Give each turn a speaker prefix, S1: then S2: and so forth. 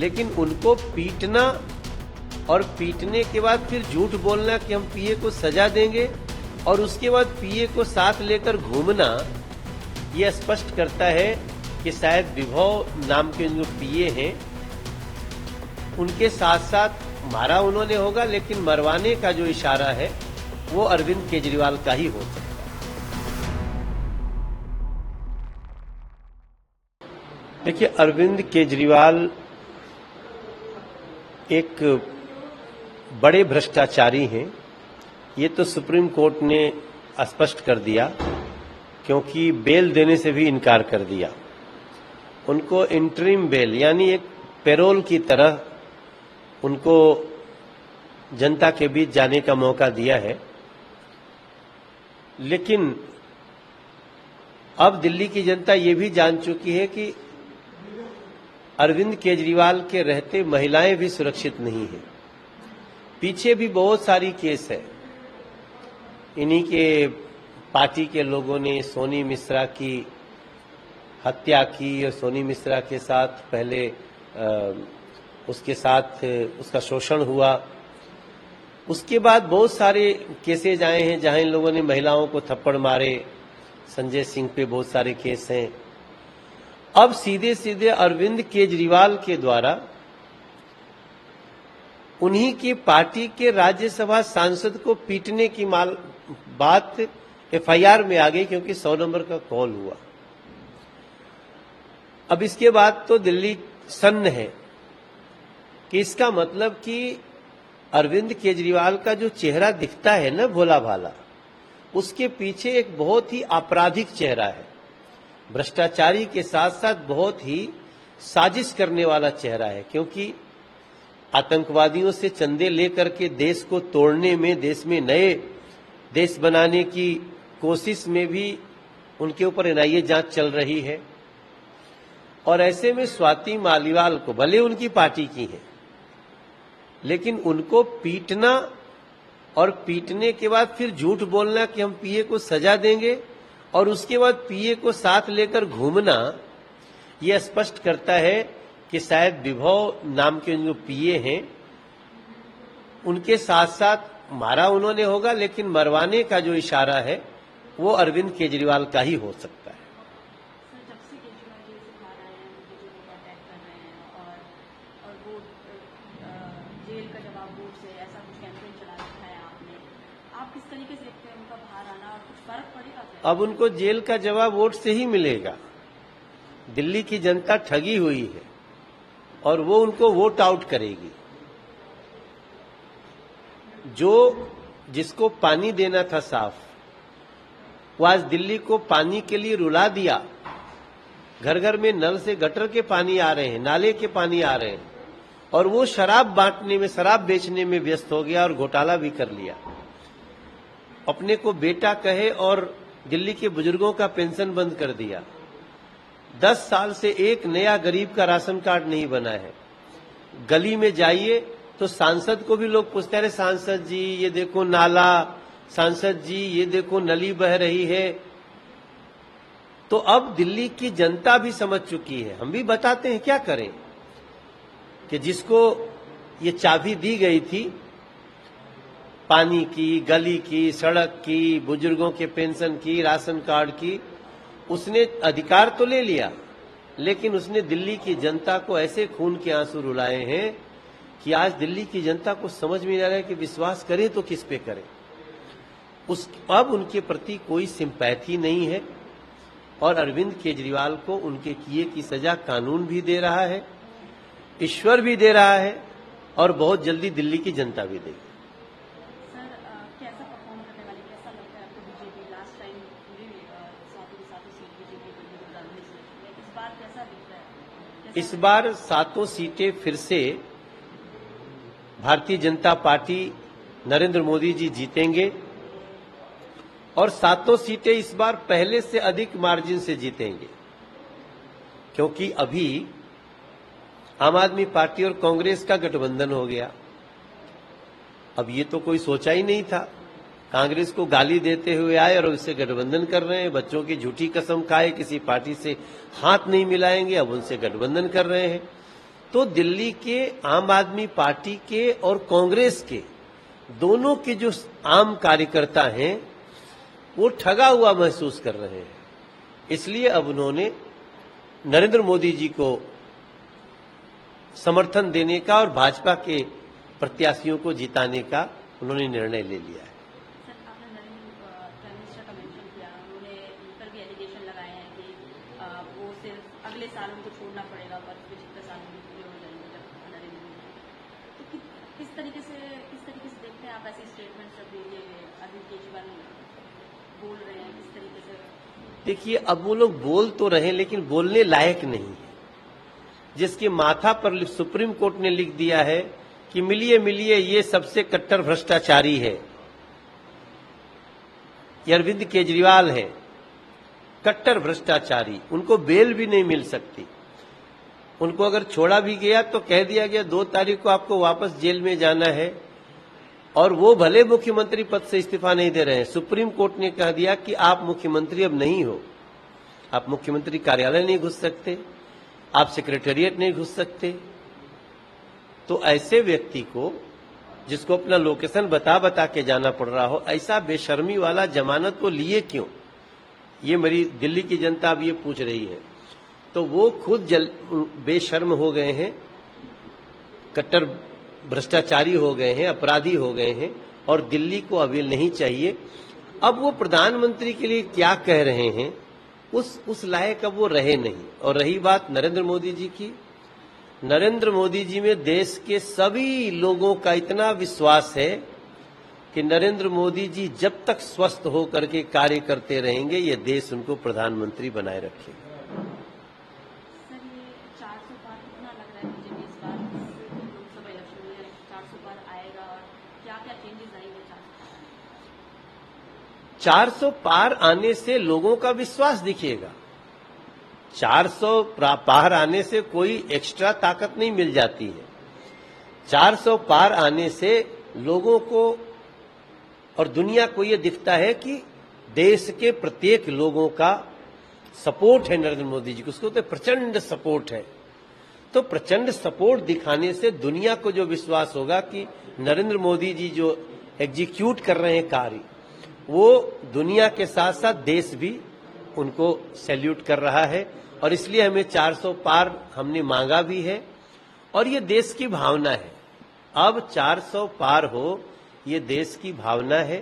S1: लेकिन उनको पीटना और पीटने के बाद फिर झूठ बोलना कि हम पीए को सजा देंगे और उसके बाद पीए को साथ लेकर घूमना, ये स्पष्ट करता है कि शायद विभव नाम के जो पीए हैं उनके साथ साथ मारा उन्होंने होगा, लेकिन मरवाने का जो इशारा है वो अरविंद केजरीवाल का ही हो सकता है। देखिए, अरविंद केजरीवाल एक बड़े भ्रष्टाचारी हैं, ये तो सुप्रीम कोर्ट ने स्पष्ट कर दिया, क्योंकि बेल देने से भी इनकार कर दिया। उनको इंटरिम बेल यानी एक पेरोल की तरह उनको जनता के बीच जाने का मौका दिया है। लेकिन अब दिल्ली की जनता ये भी जान चुकी है कि अरविंद केजरीवाल के रहते महिलाएं भी सुरक्षित नहीं हैं। पीछे भी बहुत सारी केस है। इन्हीं के पार्टी के लोगों ने सोनी मिश्रा की हत्या की और सोनी मिश्रा के साथ पहले उसके साथ उसका शोषण हुआ। उसके बाद बहुत सारे केसेज आए हैं जहां इन लोगों ने महिलाओं को थप्पड़ मारे। संजय सिंह पे बहुत सारे केस हैं। अब सीधे सीधे अरविंद केजरीवाल के द्वारा उन्हीं की पार्टी के राज्यसभा सांसद को पीटने की बात एफआईआर में आ गई, क्योंकि 100 नंबर का कॉल हुआ। अब इसके बाद तो दिल्ली सन्न है कि इसका मतलब कि अरविंद केजरीवाल का जो चेहरा दिखता है ना भोला भाला, उसके पीछे एक बहुत ही आपराधिक चेहरा है। भ्रष्टाचारी के साथ साथ बहुत ही साजिश करने वाला चेहरा है, क्योंकि आतंकवादियों से चंदे लेकर के देश को तोड़ने में, देश में नए देश बनाने की कोशिश में भी उनके ऊपर एनआईए जांच चल रही है। और ऐसे में स्वाति मालीवाल को, भले उनकी पार्टी की है, लेकिन उनको पीटना और पीटने के बाद फिर झूठ बोलना कि हम पीए को सजा देंगे और उसके बाद पीए को साथ लेकर घूमना, यह स्पष्ट करता है कि शायद विभव नाम के जो पीए हैं उनके साथ साथ मारा उन्होंने होगा, लेकिन मरवाने का जो इशारा है वो अरविंद केजरीवाल का ही हो सकता है।
S2: जेल का जवाब वोट से ऐसा कुछ कैंपेन चला रखा है आपने, आप किस तरीके से देखते हैं उनका बाहर आना और कुछ फर्क पड़ेगा क्या?
S1: अब उनको जेल का जवाब वोट से ही मिलेगा। दिल्ली की जनता ठगी हुई है और वो उनको वोट आउट करेगी। जो जिसको पानी देना था साफ, वो आज दिल्ली को पानी के लिए रुला दिया। घर घर में नल से गटर के पानी आ रहे हैं, नाले के पानी आ रहे हैं, और वो शराब बांटने में, शराब बेचने में व्यस्त हो गया और घोटाला भी कर लिया। अपने को बेटा कहे और दिल्ली के बुजुर्गों का पेंशन बंद कर दिया। 10 साल से एक नया गरीब का राशन कार्ड नहीं बना है। गली में जाइए तो सांसद को भी लोग पूछते हैं, सांसद जी ये देखो नाला, सांसद जी ये देखो नली बह रही है। तो अब दिल्ली की जनता भी समझ चुकी है। हम भी बताते हैं, क्या करें कि जिसको ये चाबी दी गई थी पानी की, गली की, सड़क की, बुजुर्गों के पेंशन की, राशन कार्ड की, उसने अधिकार तो ले लिया, लेकिन उसने दिल्ली की जनता को ऐसे खून के आंसू रुलाए हैं कि आज दिल्ली की जनता को समझ में नहीं आ रहा है कि विश्वास करें तो किस पे करें। अब उनके प्रति कोई सिंपैथी नहीं है और अरविंद केजरीवाल को उनके किए की सजा कानून भी दे रहा है, ईश्वर भी दे रहा है और बहुत जल्दी दिल्ली की जनता भी देगी।
S2: सर, कैसा परफॉर्म करने वाली, कैसा लगता है आपको बीजेपी? लास्ट टाइम पूरी 7 सीट बीजेपी को डालने से, इस बार कैसा दिख रहा है?
S1: इस बार 7 सीटें फिर से भारतीय जनता पार्टी, नरेंद्र मोदी जी जीतेंगे और 7 सीटें इस बार पहले से अधिक मार्जिन से जीतेंगे, क्योंकि अभी आम आदमी पार्टी और कांग्रेस का गठबंधन हो गया। अब ये तो कोई सोचा ही नहीं था। कांग्रेस को गाली देते हुए आए और उससे गठबंधन कर रहे हैं। बच्चों की झूठी कसम खाए, किसी पार्टी से हाथ नहीं मिलाएंगे, अब उनसे गठबंधन कर रहे हैं। तो दिल्ली के आम आदमी पार्टी के और कांग्रेस के दोनों के जो आम कार्यकर्ता हैं वो ठगा हुआ महसूस कर रहे हैं। इसलिए अब उन्होंने नरेंद्र मोदी जी को समर्थन देने का और भाजपा के प्रत्याशियों को जिताने का उन्होंने निर्णय ले लिया है।
S2: सर, आपने नरेंद्र प्राइम मिनिस्टर का मेंशन किया, उन्होंने इन पर भी एलिगेशन लगाए हैं कि वो सिर्फ अगले साल उनको छोड़ना पड़ेगा, पर 75 साल उनके पूरे हो जाएंगे जब नरेंद्र मोदी। तो किस तरीके से देखते हैं आप ऐसी स्टेटमेंट जब ये अरविंद केजरीवाल बोल रहे हैं, किस तरीके से?
S1: देखिए, अब वो लोग बोल तो रहे हैं लेकिन बोलने लायक नहीं है। जिसके माथा पर सुप्रीम कोर्ट ने लिख दिया है कि मिलिए मिलिए ये सबसे कट्टर भ्रष्टाचारी है, ये अरविंद केजरीवाल है, कट्टर भ्रष्टाचारी, उनको बेल भी नहीं मिल सकती। उनको अगर छोड़ा भी गया तो कह दिया गया 2 तारीख को आपको वापस जेल में जाना है, और वो भले मुख्यमंत्री पद से इस्तीफा नहीं दे रहे हैं। सुप्रीम कोर्ट ने कह दिया कि आप मुख्यमंत्री अब नहीं हो, आप मुख्यमंत्री कार्यालय नहीं घुस सकते, आप सेक्रेटेरिएट नहीं घुस सकते। तो ऐसे व्यक्ति को, जिसको अपना लोकेशन बता के जाना पड़ रहा हो, ऐसा बेशर्मी वाला जमानत को लिए क्यों, ये मेरी दिल्ली की जनता अब ये पूछ रही है। तो वो खुद बेशर्म हो गए हैं, कट्टर भ्रष्टाचारी हो गए हैं, अपराधी हो गए हैं, और दिल्ली को अब ये नहीं चाहिए। अब वो प्रधानमंत्री के लिए क्या कह रहे हैं उस लायक अब वो रहे नहीं। और रही बात नरेंद्र मोदी जी की, नरेंद्र मोदी जी में देश के सभी लोगों का इतना विश्वास है कि नरेंद्र मोदी जी जब तक स्वस्थ होकर के कार्य करते रहेंगे, ये देश उनको प्रधानमंत्री बनाए रखेगा।
S2: सर, ये 400 पार कितना लग रहा है मुझे इस बार लोकसभा इलेक्शन में 400 पार आएगा, और क्या क्या चेंजेस आएंगे
S1: 400 पार आने से लोगों का विश्वास दिखेगा। 400 पार आने से कोई एक्स्ट्रा ताकत नहीं मिल जाती है। 400 पार आने से लोगों को और दुनिया को ये दिखता है कि देश के प्रत्येक लोगों का सपोर्ट है नरेंद्र मोदी जी को, उसको तो प्रचंड सपोर्ट है। तो प्रचंड सपोर्ट दिखाने से दुनिया को जो विश्वास होगा कि नरेंद्र मोदी जी जो एग्जीक्यूट कर रहे हैं कार्य, वो दुनिया के साथ साथ देश भी उनको सैल्यूट कर रहा है। और इसलिए हमें 400 पार हमने मांगा भी है, और ये देश की भावना है। अब 400 पार हो, ये देश की भावना है।